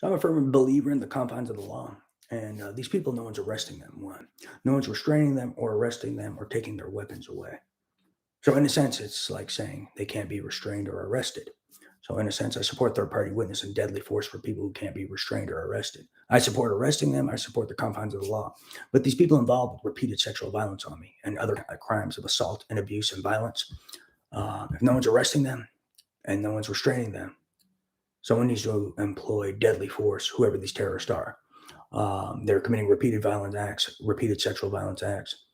So I'm a firm believer in the confines of the law. And these people, no one's arresting them. One, no one's restraining them or arresting them or taking their weapons away. So in a sense, it's like saying they can't be restrained or arrested. So in a sense, I support third-party witness and deadly force for people who can't be restrained or arrested. I support arresting them. I support the confines of the law. But these people involved with repeated sexual violence on me and other crimes of assault and abuse and violence, if no one's arresting them and no one's restraining them, someone needs to employ deadly force, whoever these terrorists are. They're committing repeated violent acts, repeated sexual violence acts.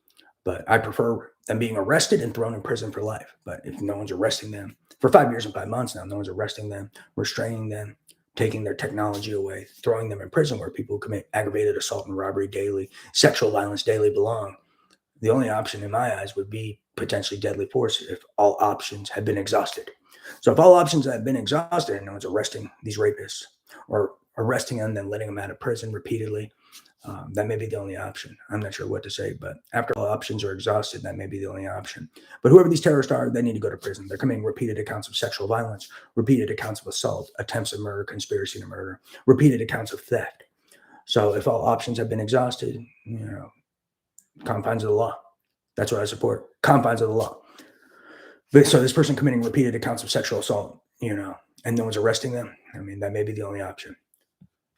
But I prefer them being arrested and thrown in prison for life. But if no one's arresting them for 5 years and 5 months now, no one's arresting them, restraining them, taking their technology away, throwing them in prison where people who commit aggravated assault and robbery daily, sexual violence daily belong. The only option in my eyes would be potentially deadly force if all options had been exhausted. So if all options have been exhausted and no one's arresting these rapists or arresting them, then letting them out of prison repeatedly, that may be the only option. I'm not sure what to say, but after all options are exhausted, that may be the only option. But whoever these terrorists are, they need to go to prison. They're committing repeated accounts of sexual violence, repeated accounts of assault, attempts of murder, conspiracy to murder, repeated accounts of theft. So if all options have been exhausted, confines of the law. That's what I support. Confines of the law. But so this person committing repeated accounts of sexual assault, and no one's arresting them. I mean, that may be the only option.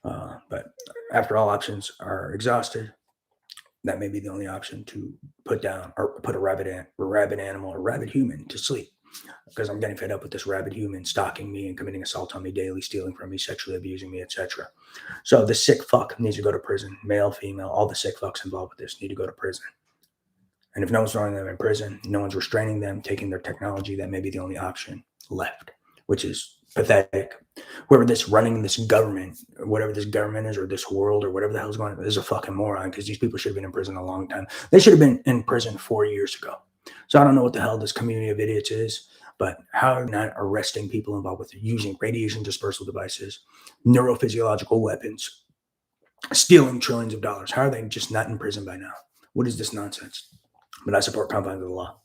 But after all options are exhausted, that may be the only option to put down or put a rabid animal or rabid human to sleep. Because I'm getting fed up with this rabid human stalking me and committing assault on me daily, stealing from me, sexually abusing me, etc. So the sick fuck needs to go to prison. Male, female, all the sick fucks involved with this need to go to prison. And if no one's throwing them in prison, no one's restraining them, taking their technology, that may be the only option left, which is pathetic. Whoever this running this government, whatever this government is, or this world, or whatever the hell's going on, is a fucking moron because these people should have been in prison a long time. They should have been in prison 4 years ago. So I don't know what the hell this community of idiots is, but how are they not arresting people involved with using radiation dispersal devices, neurophysiological weapons, stealing trillions of dollars? How are they just not in prison by now? What is this nonsense? But I support confines of the law.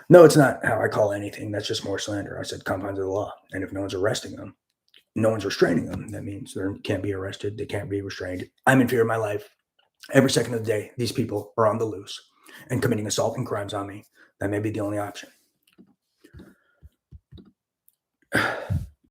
No, it's not how I call anything. That's just more slander. I said confines of the law. And if no one's arresting them, no one's restraining them, that means they can't be arrested. They can't be restrained. I'm in fear of my life. Every second of the day, these people are on the loose and committing assault and crimes on me. That may be the only option.